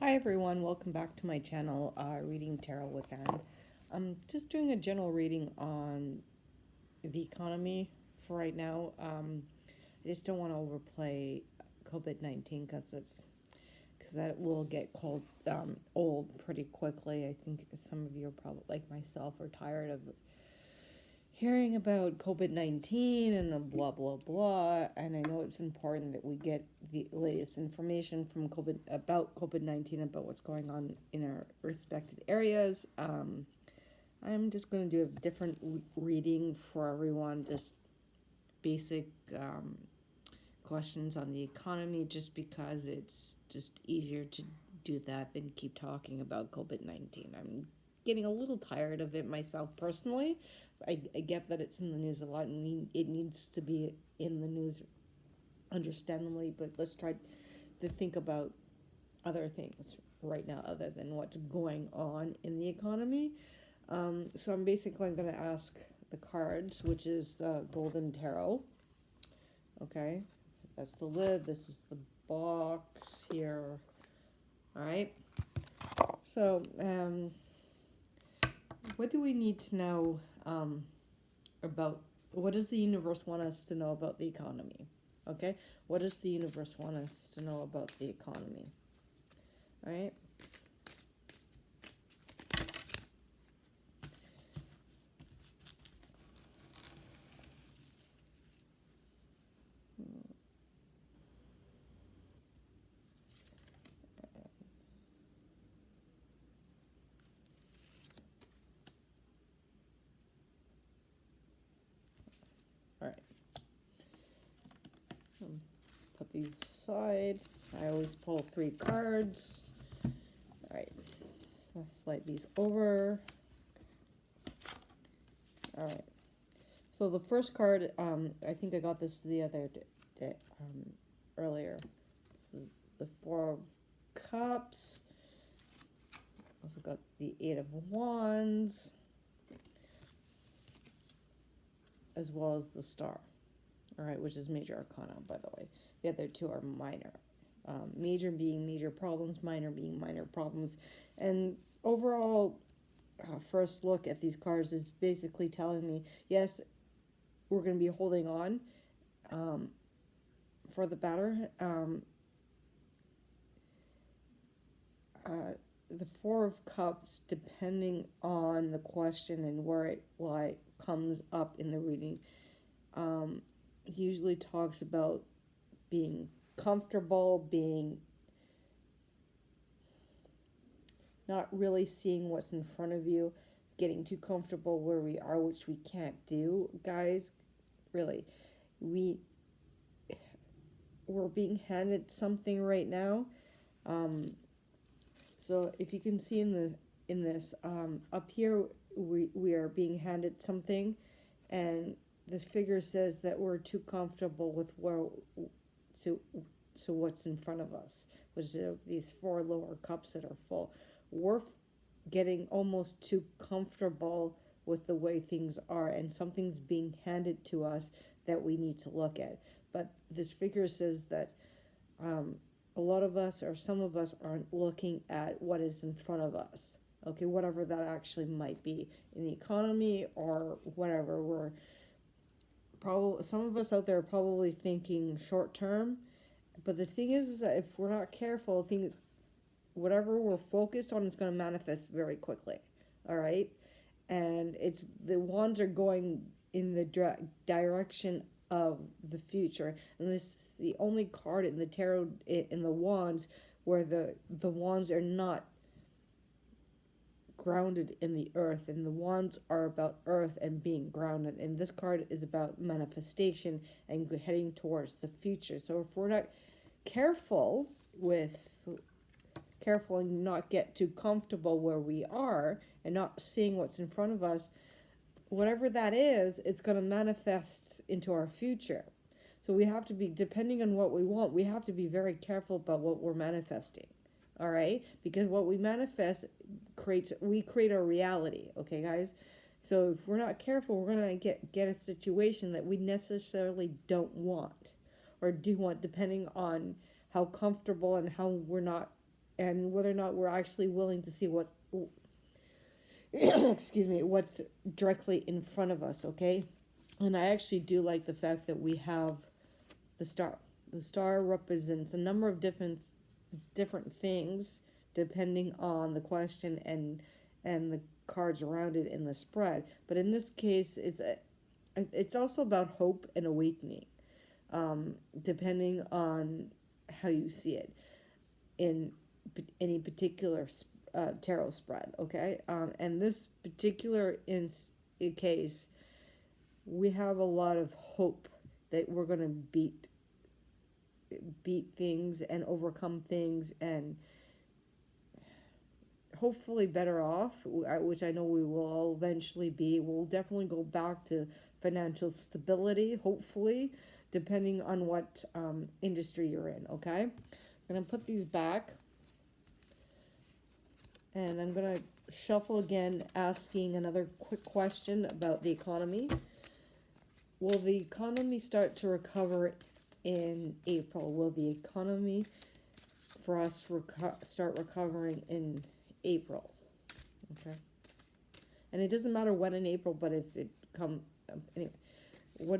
Hi everyone, welcome back to my channel, Reading Tarot with Anne. I'm just doing a general reading on the economy for right now. I just don't want to overplay COVID-19 because that will get old pretty quickly. I think some of you are probably like myself are tired of hearing about COVID-19 and the blah, blah, blah. And I know it's important that we get the latest information from about COVID-19, about what's going on in our respected areas. I'm just going to do a different reading for everyone, just basic questions on the economy, just because it's just easier to do that than keep talking about COVID-19. I'm getting a little tired of it myself personally. I get that it's in the news a lot and it needs to be in the news, understandably, but let's try to think about other things right now other than what's going on in the economy. So I'm basically going to ask the cards, which is the Golden Tarot. Okay, that's the lid. This is the box here. All right. So, what do we need to know about? What does the universe want us to know about the economy? Okay, what does the universe want us to know about the economy? All right. All right. Put these aside. I always pull 3 cards. All right. So I'll slide these over. All right. So the first card, I think I got this the other day, earlier. The 4 of Cups. Also got the 8 of Wands, as well as the Star. All right, which is major arcana, by the way. The other 2 are minor. Major being major problems, minor being minor problems. And overall, first look at these cards is basically telling me, yes, we're going to be holding on for the better. The 4 of Cups, depending on the question and where it comes up in the reading, usually talks about being comfortable, being not really seeing what's in front of you, getting too comfortable where we are, which we can't do, guys. Really, we're being handed something right now. So if you can see in this up here, we are being handed something, and the figure says that we're too comfortable with to what's in front of us, which is these 4 lower cups that are full. We're getting almost too comfortable with the way things are, and something's being handed to us that we need to look at. But this figure says that a lot of us, or some of us, aren't looking at what is in front of us. Okay, whatever that actually might be in the economy or whatever. We're probably, some of us out there are probably thinking short term, but the thing is that if we're not careful, whatever we're focused on is going to manifest very quickly. All right, and it's the wands are going in the direction of the future, and this is the only card in the tarot in the wands where the wands are not grounded in the earth, and the wands are about earth and being grounded, and this card is about manifestation and heading towards the future. So if we're not careful and not get too comfortable where we are and not seeing what's in front of us, whatever that is, it's going to manifest into our future. So we have to be, depending on what we want, we have to be very careful about what we're manifesting. All right, because what we manifest we create our reality. Okay, guys. So if we're not careful, we're gonna get a situation that we necessarily don't want or do want, depending on how comfortable and how we're not and whether or not we're actually willing to see what excuse me, what's directly in front of us, okay? And I actually do like the fact that we have the star. The star represents a number of different things depending on the question and the cards around it in the spread. But in this case, it's also about hope and awakening, depending on how you see it in any particular tarot spread, okay? And this particular case, we have a lot of hope that we're going to beat things and overcome things and hopefully better off, which I know we will all eventually be. We'll definitely go back to financial stability, hopefully, depending on what industry you're in, okay? I'm going to put these back. And I'm going to shuffle again, asking another quick question about the economy. Will the economy start to recover in April? Will the economy for us start recovering in April? Okay. And it doesn't matter when in April, but if it anyway, will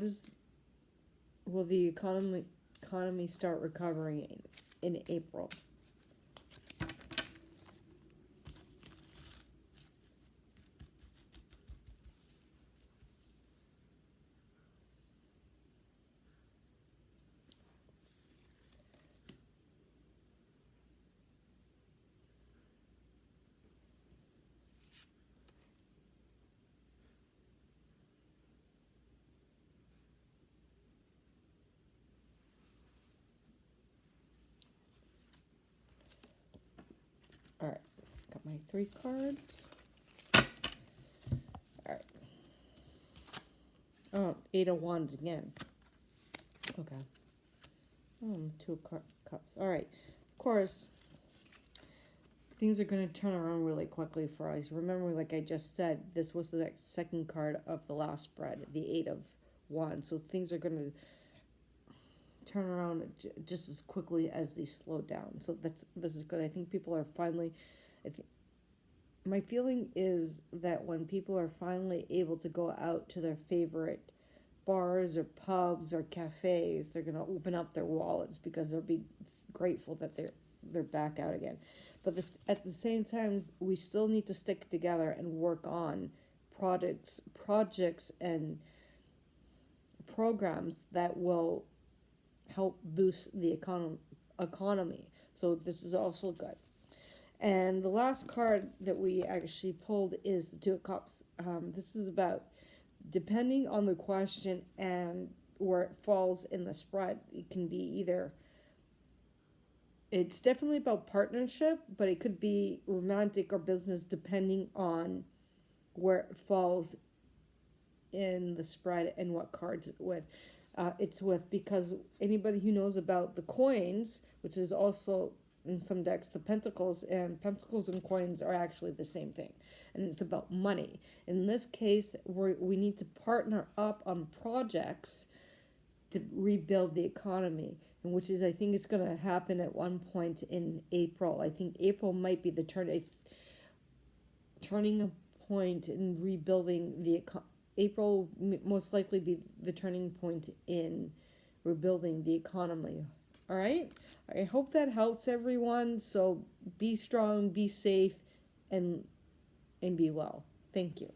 the economy start recovering in April? All right, got my 3 cards. All right. Oh, 8 of Wands again. Okay. 2 cups. All right. Of course, things are going to turn around really quickly for us. Remember, like I just said, this was the second card of the last spread, the 8 of Wands. So things are going to turn around just as quickly as they slow down. So this is good. I think people are finally. My feeling is that when people are finally able to go out to their favorite bars or pubs or cafes, they're going to open up their wallets because they'll be grateful that they're back out again. But at the same time, we still need to stick together and work on projects and programs that will help boost the economy. So this is also good. And the last card that we actually pulled is the 2 of Cups. This is about, depending on the question and where it falls in the spread, it can be either, it's definitely about partnership, but it could be romantic or business depending on where it falls in the spread and what cards it's with, because anybody who knows about the coins, which is also in some decks the pentacles, and pentacles and coins are actually the same thing, and it's about money. In this case, we need to partner up on projects to rebuild the economy, and which is, I think it's going to happen at one point in April. I think April might be the turning a point in rebuilding the economy. April most likely be the turning point in rebuilding the economy. All right. I hope that helps everyone. So be strong, be safe, and be well. Thank you.